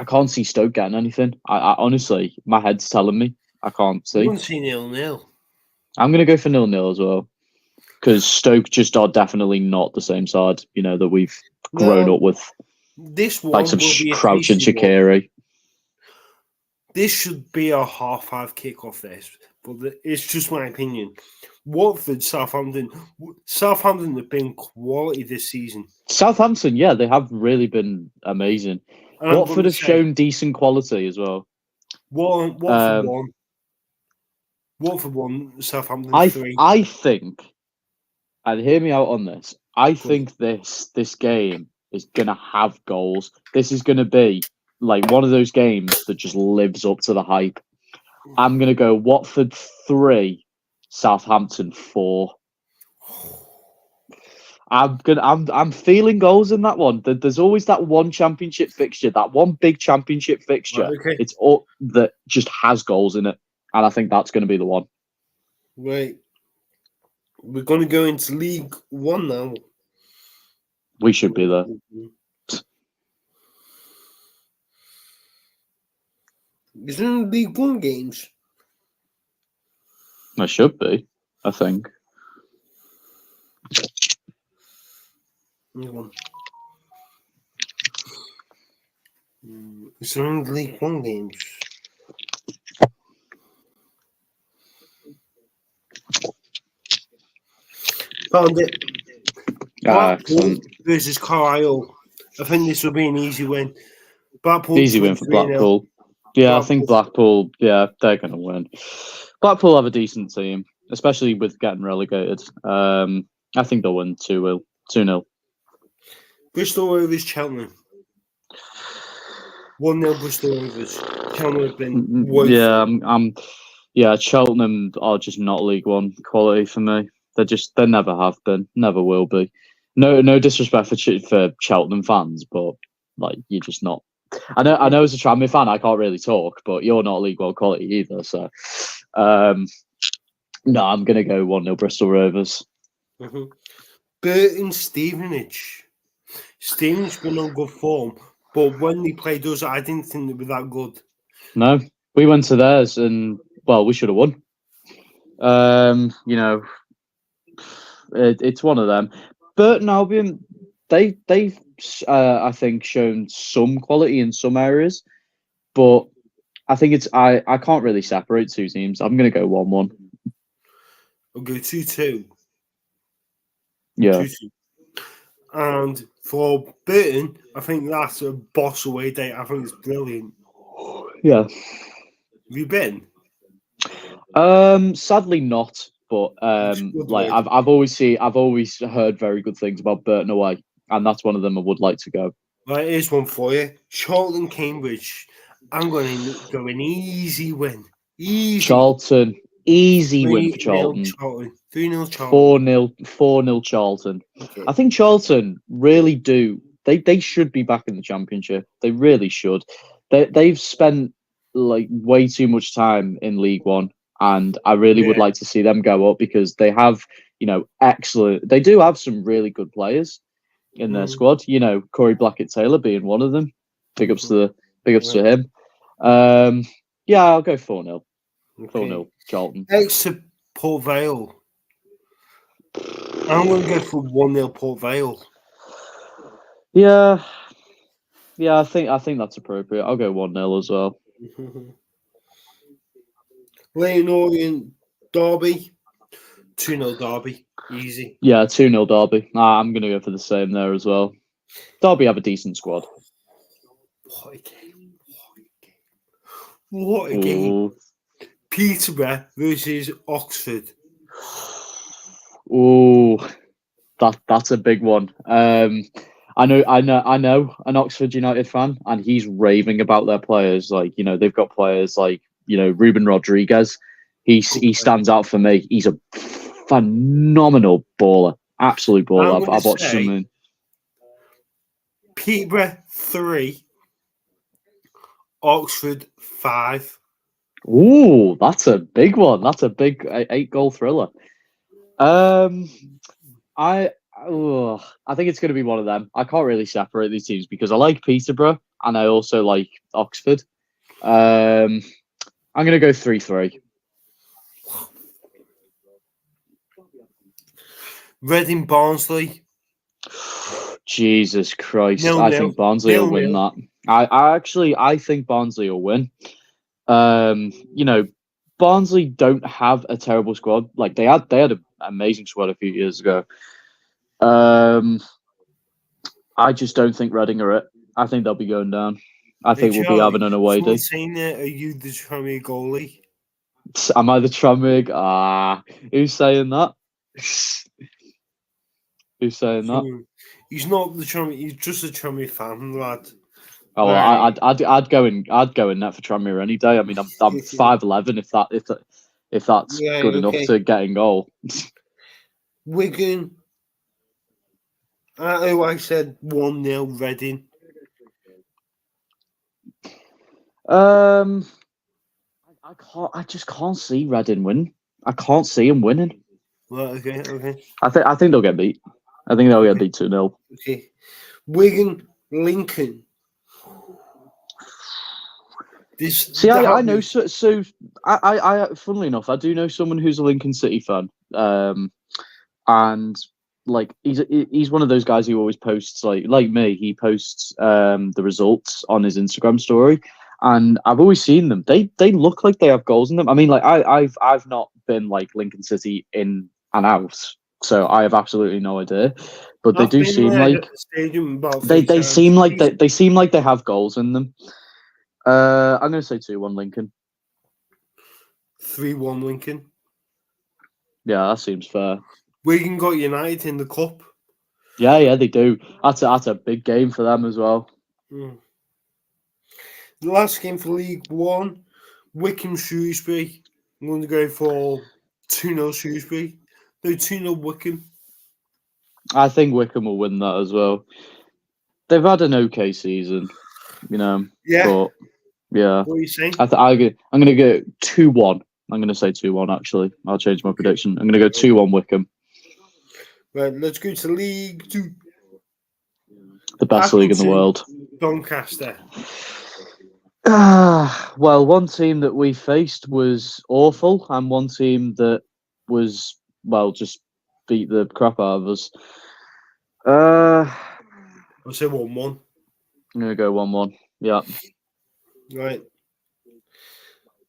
can't see Stoke getting anything. I honestly, my head's telling me I can't see.
I want to see 0-0.
I'm going to go for 0-0 as well, because Stoke just are definitely not the same side, you know, that we've grown up with.
This one
like some Crouch and Shaqiri.
This should be a 5:30 kickoff. This, but it's just my opinion. Watford, Southampton have been quality this season.
Southampton, yeah, they have really been amazing. And Watford have shown decent quality as well.
Watford won, Southampton 3.
I think, and hear me out on this, I think this game is going to have goals. This is going to be like one of those games that just lives up to the hype. I'm going to go Watford 3, Southampton 4. I'm feeling goals in that one. There's always that one Championship fixture, that one big Championship fixture.
Okay.
It's all that just has goals in it, and I think that's going to be the one.
Right. We're going to go into League One now.
We should be there.
Isn't League One games?
There should be, I think.
Is there any League One games? Found it. Blackpool versus Carlisle. I think this will be an easy win.
Easy win for Blackpool. Yeah, I think Blackpool, they're going to win. Blackpool have a decent team, especially with getting relegated. I think they'll win 2-0.
Bristol versus Cheltenham. 1-0 Bristol Rovers. Cheltenham have been
woeful. Yeah, Cheltenham are just not League One quality for me. They never have been, never will be. No disrespect for Cheltenham fans, but like you're just not. I know as a Tranmere fan, I can't really talk, but you're not League One quality either. So, no, I'm gonna go 1-0 Bristol Rovers.
Mm-hmm. Burton Stevenage. Stevenage been on good form, but when they played us, I didn't think they were that good.
No, we went to theirs and we should have won. It's one of them. Burton Albion, they've I think shown some quality in some areas, but I think I can't really separate two teams. I'm gonna go 1-1.
I'll go 2-2.
Yeah.
2-2. And for Burton, I think that's a boss away day. I think it's brilliant.
Yeah.
Have you been?
Sadly not. But I've always heard very good things about Burton away, and that's one of them I would like to go.
Right, here's one for you. Charlton Cambridge. I'm going to go an easy win. Easy.
Charlton. Easy win for Charlton.
3-0 Charlton.
4-0 Charlton.
Okay.
I think Charlton really do. They should be back in the Championship. They really should. They've spent like way too much time in League One. And I really would like to see them go up because they have, excellent. They do have some really good players in their squad. Corey Blackett-Taylor being one of them. Big ups to him. Yeah, I'll go 4-0. 4-0 Charlton.
Exeter Port Vale. I'm going to go for 1-0 Port Vale.
Yeah, I think that's appropriate. I'll go 1-0 as well.
Leyton Orient Derby. 2-0 Derby. Easy.
Yeah, 2-0 Derby. I'm going to go for the same there as well. Derby have a decent squad.
What a game. What a game. Peterborough versus Oxford.
Ooh, that's a big one. I know an Oxford United fan, and he's raving about their players. Like, they've got players like, Ruben Rodriguez. He stands out for me. He's a phenomenal baller, absolute baller. I've watched him.
Peterborough 3, Oxford 5.
Ooh, that's a big one. That's a big 8-goal thriller. I think it's going to be one of them. I can't really separate these teams because I like Peterborough and I also like Oxford. I'm going to go 3-3.
Reading Barnsley.
Jesus Christ. I think Barnsley will win that. I think Barnsley will win. Barnsley don't have a terrible squad. Like they had an amazing squad a few years ago. I just don't think Reading are it. I think they'll be going down. I think we'll be having an away day.
Are you the Tranmere goalie?
Am I the Tranmere? Who's saying that? Who's saying that?
He's not the Tranmere. He's just a Tranmere fan, lad.
Oh, well, I'd go in net for Tranmere any day. I mean, I'm 5'11". If that's good enough to get in goal.
Wigan. I said 1-0 Reading.
I just can't see Reading win. I can't see him winning.
Well, okay.
I think they'll get beat. I think they'll get beat 2-0.
Okay. Wigan Lincoln.
I know. So I funnily enough, I do know someone who's a Lincoln City fan. And like he's one of those guys who always posts like me. He posts the results on his Instagram story. And I've always seen them. They look like they have goals in them. I mean, like I've not been like Lincoln City in and out, so I have absolutely no idea. But they do seem like they seem like they seem like they have goals in them. I'm going to say 2-1 Lincoln.
3-1 Lincoln.
Yeah, that seems fair.
Wigan got United in the cup.
Yeah, they do. That's a big game for them as well.
The last game for League One, Wycombe Shrewsbury. I'm going to go for 2-0 Shrewsbury. No, 2-0 Wycombe.
I think Wycombe will win that as well. They've had an okay season, you know.
Yeah.
But yeah.
What are you saying?
I'm going to go 2-1. I'm going to say 2-1, actually. I'll change my prediction. I'm going to go 2-1 Wycombe.
Right, let's go to League Two.
The best league in the world.
Doncaster.
Well, one team that we faced was awful, and one team that was, well, just beat the crap out of us.
I'll say 1-1.
I'm going to go 1-1. Yeah.
Right.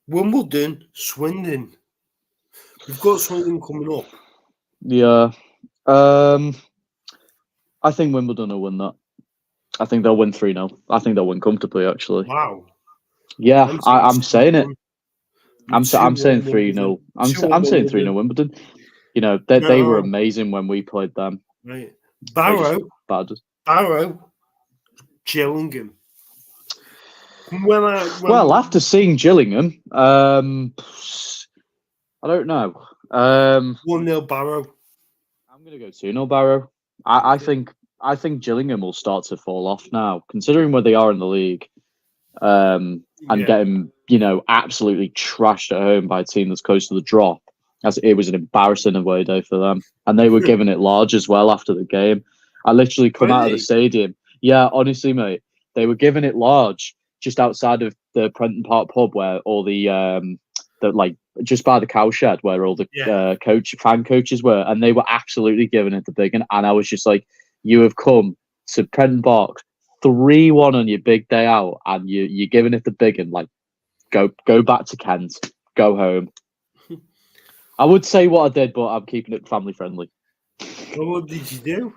Wimbledon, Swindon. We've got Swindon coming up.
Yeah. I think Wimbledon will win that. I think they'll win 3-0. I think they'll win comfortably, actually.
Wow.
Yeah, I'm saying it. I'm saying 3-0. I'm saying 3-0 Wimbledon. You know, they were amazing when we played them.
Right. Barrow. Gillingham.
Well, after seeing Gillingham, I don't know.
1-0 Barrow.
I'm going to go 2-0 Barrow. I think Gillingham will start to fall off now, considering where they are in the league, and getting, you know, absolutely trashed at home by a team that's close to the drop. As it was an embarrassing away day for them, and they were giving it large as well after the game. I literally come out of the stadium. Yeah, honestly, mate, they were giving it large just outside of the Prenton Park pub, where all the like just by the cowshed where all the fan coaches were, and they were absolutely giving it the big one. And I was just like, you have come to Prenton Park 3-1 on your big day out, and you're giving it the big one. Like, go back to Kent, go home. I would say what I did, but I'm keeping it family friendly.
Well, what did you do?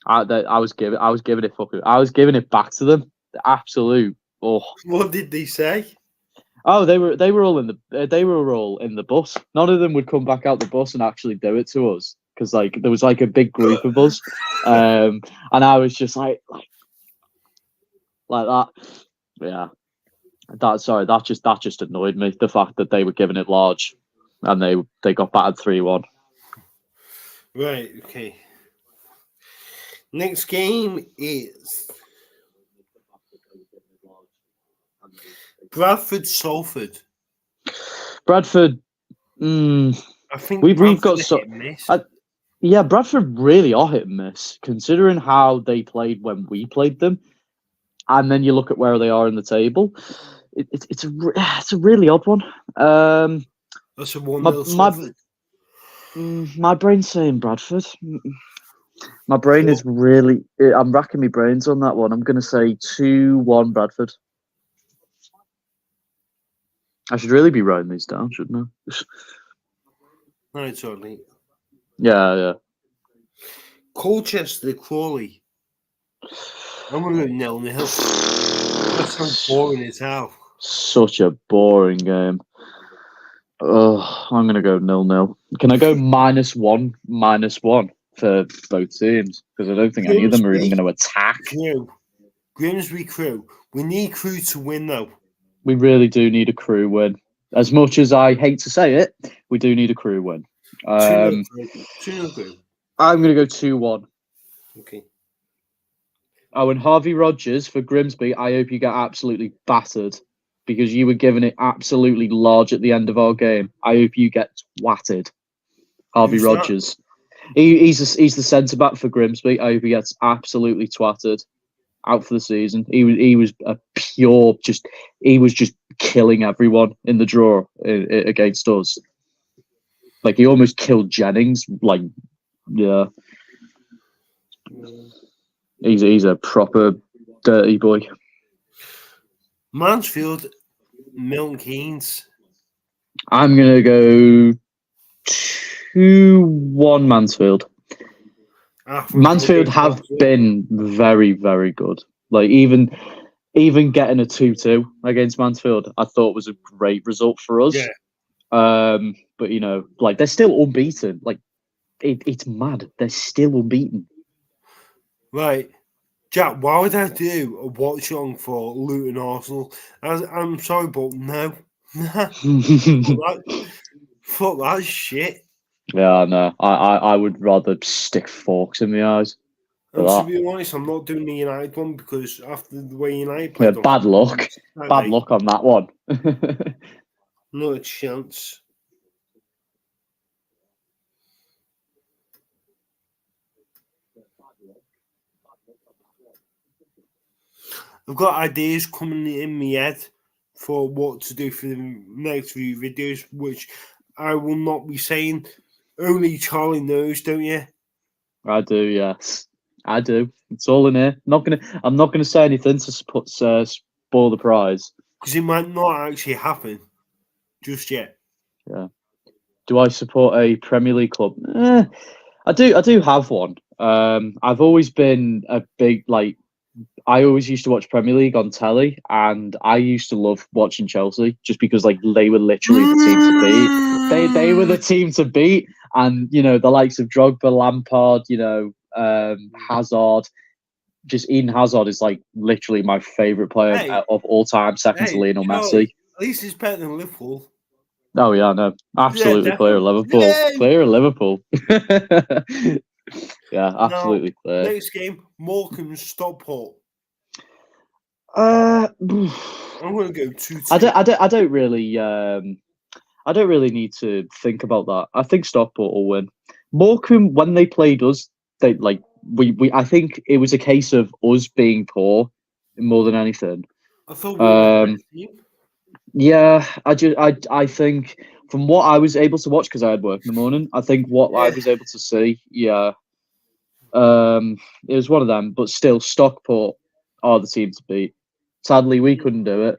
I was giving it back to them. The absolute. Oh.
What did they say?
Oh, they were all in the bus. None of them would come back out the bus and actually do it to us, because like there was like a big group of us, and I was just like that. Yeah, that just annoyed me. The fact that they were giving it large, and they got battered 3-1.
Right. Okay. Next game is Bradford Salford.
Bradford. I
think
we've got yeah, Bradford really are hit and miss, considering how they played when we played them, and then you look at where they are in the table. It's a really odd one.
That's a 1-0
my brain's saying Bradford. My brain is really. I'm racking my brains on that one. I'm going to say 2-1 Bradford. I should really be writing these down, shouldn't I?
No, it's only.
Yeah.
Colchester, Crawley. I'm going to go 0-0. That sounds boring as hell.
Such a boring game. Oh, I'm going to go 0-0. Can I go -1 for both teams? Because I don't think any of them are even going to attack.
Grimsby Crew. We need Crew to win, though.
We really do need a Crew win. As much as I hate to say it, we do need a Crew win.
2-0 Crew.
I'm going to go 2-1.
Okay.
Oh, and Harvey Rogers for Grimsby, I hope you get absolutely battered, because you were giving it absolutely large at the end of our game. I hope you get twatted. Harvey Rogers. He's the centre-back for Grimsby. I hope he gets absolutely twatted. Out for the season. He was a pure he was just killing everyone in the draw against us. Like, he almost killed Jennings. Like, yeah. He's a proper dirty boy.
Mansfield, Milton Keynes.
I'm gonna go 2-1 Mansfield. Mansfield have been very, very good. Like, even getting a 2-2 against Mansfield, I thought was a great result for us.
Yeah.
But you know, like, they're still unbeaten. Like, it's mad. They're still unbeaten.
Right. Jack, why would I do a watch on for Luton Arsenal? I'm sorry, but no. Fuck that shit.
Yeah, no. I would rather stick forks in the eyes.
And to be honest, I'm not doing the United one because after the way United played,
bad luck. Bad luck on that one.
Not a chance. I've got ideas coming in my head for what to do for the next few videos, which I will not be saying. Only Charlie knows, don't you?
I do, yes. I do. It's all in here. I'm not gonna say anything to spoil the prize.
Because it might not actually happen just yet.
Yeah. Do I support a Premier League club? I do have one. I've always been a big I always used to watch Premier League on telly, and I used to love watching Chelsea just because they were literally the team to beat. They were the team to beat, and the likes of Drogba, Lampard, Hazard. Just Eden Hazard is literally my favourite player of all time, second to Lionel Messi.
At least he's better than Liverpool.
Oh yeah, no, absolutely clear of Liverpool. Yeah. Clear of Liverpool. Yeah, absolutely clear.
Next game, Morecambe Stockport.
I'm
going to go 2-2.
I don't really need to think about that. I think Stockport will win. Morecambe, when they played us, they I think it was a case of us being poor more than anything.
I thought we were
yeah, I think from what I was able to watch, because I had work in the morning, I think what I was able to see, it was one of them. But still, Stockport are the team to beat. Sadly, we couldn't do it,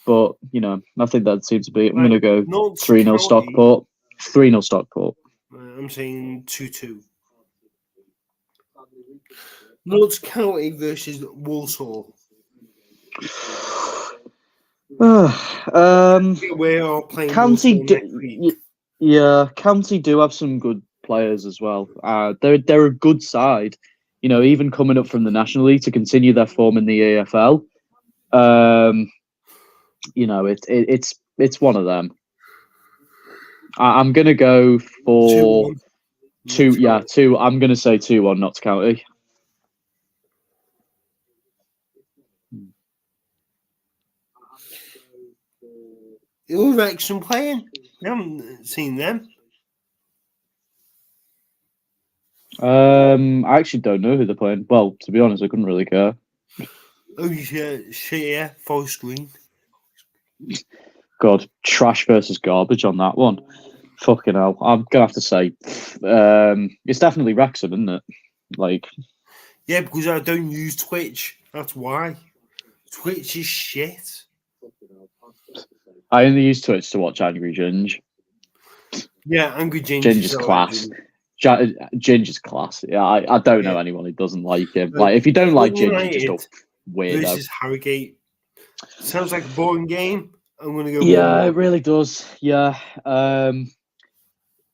but I think they're the team to beat. I'm going to go 3-0 Stockport. 3-0 Stockport.
I'm saying 2-2. Notts County versus Walsall. We are playing
County. County do have some good players as well. They're a good side. Even coming up from the National League to continue their form in the AFL. It's one of them. I'm gonna go for 2. Yeah, 2. I'm gonna say 2-1 Notts County.
Who Wrexham playing? I haven't seen them.
I actually don't know who they're playing. Well, to be honest, I couldn't really care.
Oh yeah, Forest Green.
God, trash versus garbage on that one. Fucking hell. I'm gonna have to say it's definitely Wrexham, isn't it?
Yeah, because I don't use Twitch. That's why. Twitch is shit.
I only use Twitch to watch Angry Ginge.
Yeah, Angry Ginge.
Ginger's class. Ginger's class. Yeah, I don't know anyone who doesn't like him. If you don't like Ginger, just a weirdo.
Versus Harrogate. Sounds like a boring game. I'm gonna go.
Yeah, it really does. Yeah. I'm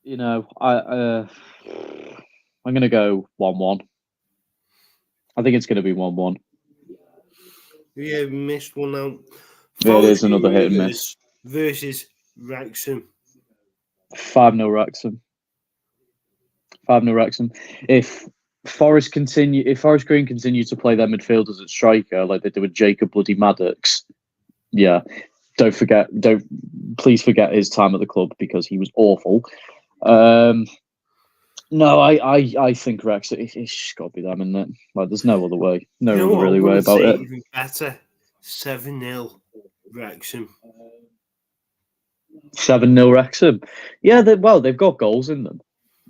gonna go 1-1. I think it's gonna be 1-1.
Yeah, we missed one out.
It is another hit and miss.
Versus Wrexham.
5-0 Wrexham. 5-0 Wrexham. If Forest Green continue to play their midfielders at striker like they do with Jacob Bloody Maddox, please forget his time at the club because he was awful. No, I think Wrexham. It's just got to be them, isn't it? There's no other way. No other really way about it.
Even better. 7-0 Wrexham.
7-0 Wrexham. Yeah, they've got goals in them.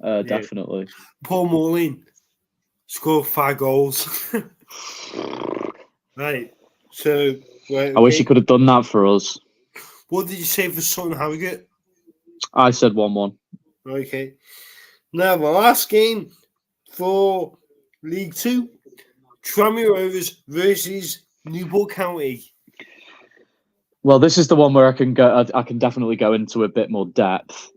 Definitely.
Paul Mullin scored 5 goals. Right. So
I wish he could have done that for us.
What did you say for Sutton Harrogate?
I said 1-1.
Okay. Now the last game for League 2, Tranmere Rovers versus Newport County.
Well, this is the one where I can go. I can definitely go into a bit more depth.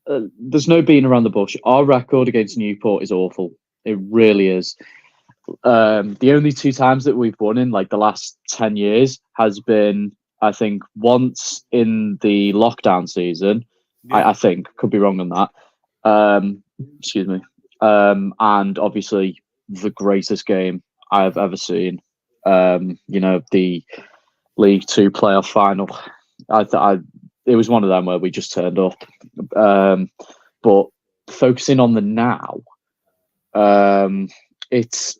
There's no beating around the bush. Our record against Newport is awful. It really is. the only 2 times that we've won in like the last 10 years has been, I think, once in the lockdown season. Yeah. I think, could be wrong on that. Excuse me. And obviously the greatest game I've ever seen. The League Two playoff final. It was one of them where we just turned up. But focusing on the now, it's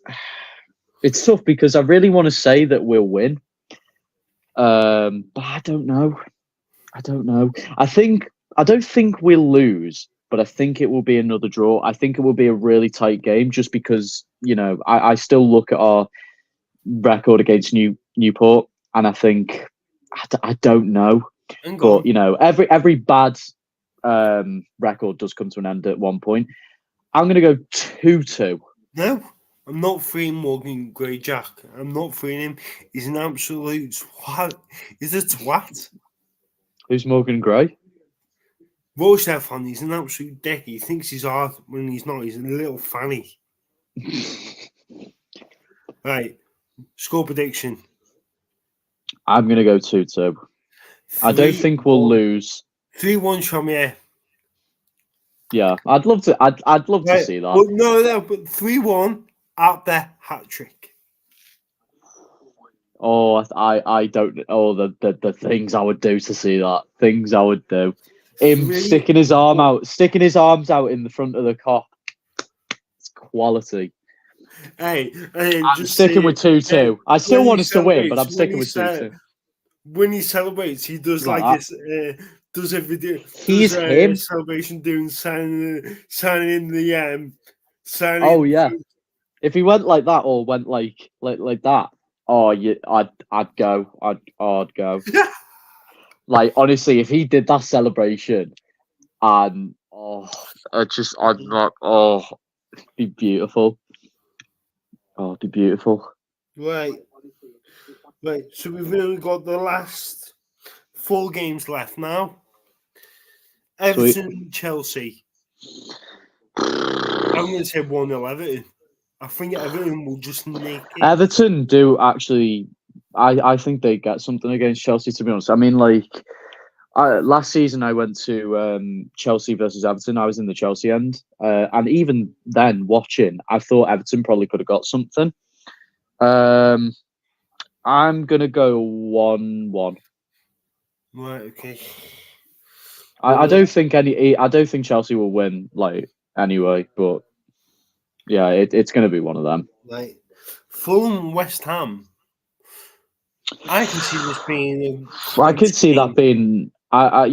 tough because I really want to say that we'll win, but I don't know. I don't think we'll lose, but I think it will be another draw. I think it will be a really tight game, just because I still look at our record against Newport, and I think I don't know. But every bad record does come to an end at one point. I'm going to go 2-2.
No, I'm not freeing Morgan Gray, Jack. I'm not freeing him. He's an absolute twat. He's a twat.
Who's Morgan Gray?
Rochdale fan. He's an absolute dick. He thinks he's hard when he's not. He's a little fanny. Right. Score prediction.
I'm going to go 2-2. I don't think we'll lose.
3-1 Chaumier.
Yeah, I'd love to. I'd love to see that.
But no, but 3-1 at the hat trick.
Oh, I don't. Oh, the things I would do to see that. Things I would do. Him sticking his arms out in the front of the Kop. It's quality.
Hey,
I'm sticking with 2-2. I still want us to win, but I'm sticking with 2-2.
When he celebrates, he does like this. Does a video.
He's him.
Celebration doing signing the signing.
Oh yeah. If he went like that or went like that, I'd go. I'd go. Like, honestly, if he did that celebration, and it'd be beautiful. Oh, it'd be beautiful.
Right. So we've only got the last 4 games left now. Everton, Chelsea. I'm going to say 1-0 Everton. I think Everton will just nick it.
Everton do actually. I think they get something against Chelsea, to be honest. I mean, last season I went to Chelsea versus Everton. I was in the Chelsea end. And even then, watching, I thought Everton probably could have got something. I'm going to go 1-1.
Right, okay.
I don't think Chelsea will win, anyway, but yeah, it's going to be one of them.
Like, Fulham, West Ham. I can see this being
I can see that being. I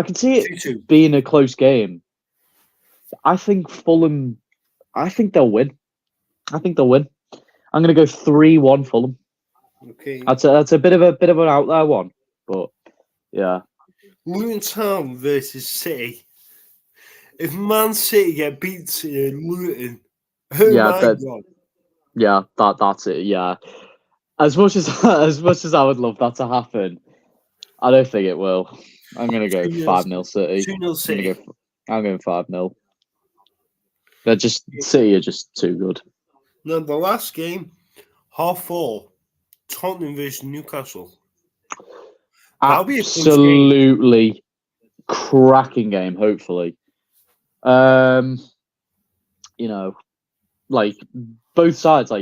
can see it
2-2.
Being a close game. I think Fulham. I think they'll win. I'm going to go 3-1 Fulham.
Okay.
That's a bit of an out there one, but yeah.
Luton Town versus City. If Man City get beat in Luton,
that's it. Yeah. As much as I would love that to happen, I don't think it will. I'm going to go 5-0 City.
2-0 City.
I'm going 5-0. City are just too good.
Now the last game, 4:30, Tottenham versus Newcastle. That'll be
absolutely cracking game. Hopefully, both sides,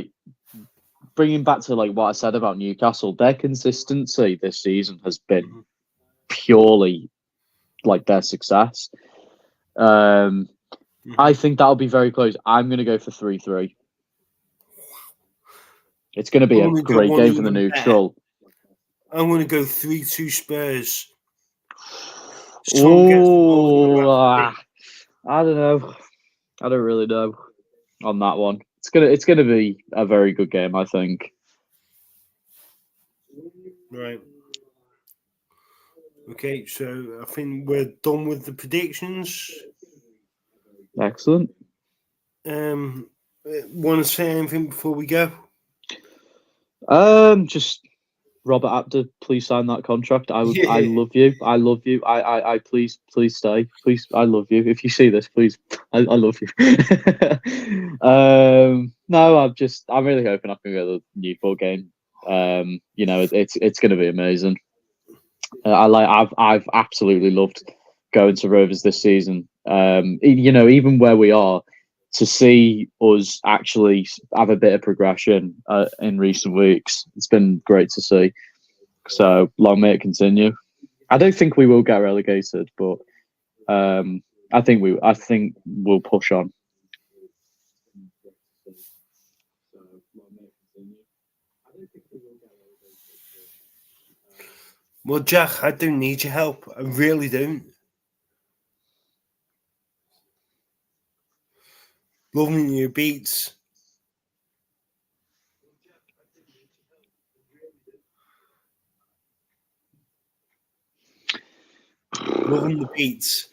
bringing back to what I said about Newcastle, their consistency this season has been purely their success. I think that'll be very close. I'm going to go for 3-3. It's going to be a great game for the neutral.
I'm going to go 3-2 Spurs.
I don't know. I don't really know on that one. It's gonna be a very good game, I think.
Right. Okay, so I think we're done with the predictions.
Excellent.
Want to say anything before we go?
Just Robert Apter, please sign that contract. I love you. I please stay. Please, I love you. If you see this, please, I love you. No, I'm really hoping I can go to the Newport game. You know, it's going to be amazing. I've absolutely loved going to Rovers this season. You know, even where we are, to see us actually have a bit of progression in recent weeks, it's been great to see. So long may it continue. I don't think we will get relegated, but I think we'll push on.
Well, Jack, I don't need your help. I really don't. Loving your beats. Loving the beats.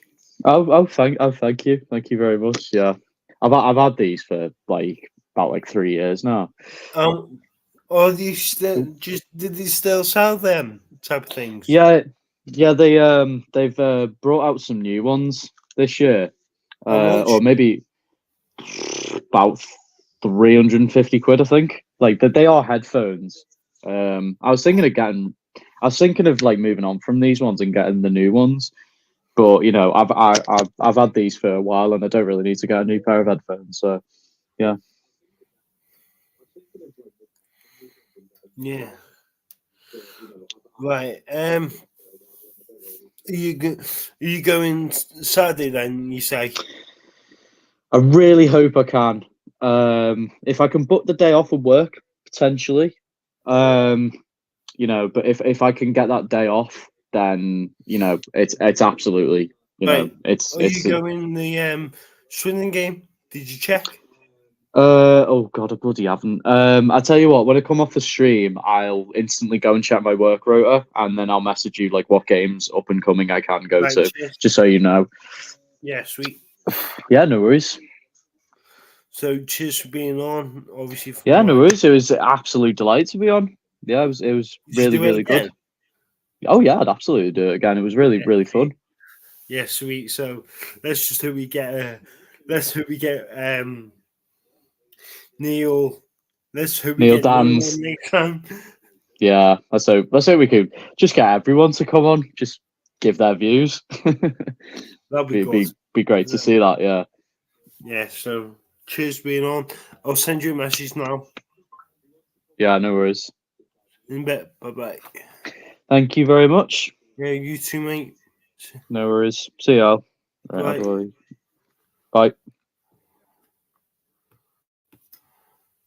Thank you very much. Yeah, I've had these for about 3 years now.
Or do you still did they still sell them type of things?
Yeah, they've brought out some new ones this year, or maybe about 350 quid, I think. Like they are headphones. I was thinking of like moving on from these ones and getting the new ones, but you know, I've had these for a while and I don't really need to get a new pair of headphones. So yeah.
Yeah. Right. Are you going Saturday then? You say.
I really hope I can. If I can book the day off of work, potentially. You know, but if I can get that day off, then you know it's absolutely
Right.
it's.
Are you going the Swindon game? Did you check?
Oh god, I bloody haven't. I tell you what, when I come off the stream, I'll instantly go and check my work rota, and then I'll message you like what games up and coming I can go to, just so you know.
Yeah, sweet.
Yeah, no worries.
So cheers for being on. Obviously,
yeah, no worries. It was an absolute delight to be on. Yeah, it was really good. Oh yeah, I'd absolutely do it again. It was really fun.
Yeah, sweet. So let's just hope we get Neil. Let's hope we
Neil
get
Dans.
Neil next time.
Yeah, let's hope we could just get everyone to come on, just give their views.
That'd be good.
Be great to see that. Yeah.
Yeah. So cheers for being on. I'll send you a message now.
Yeah, no worries.
In a bit. Bye bye.
Thank you very much.
Yeah, you too, mate.
No worries. See y'all. Right,
Bye.
Bye.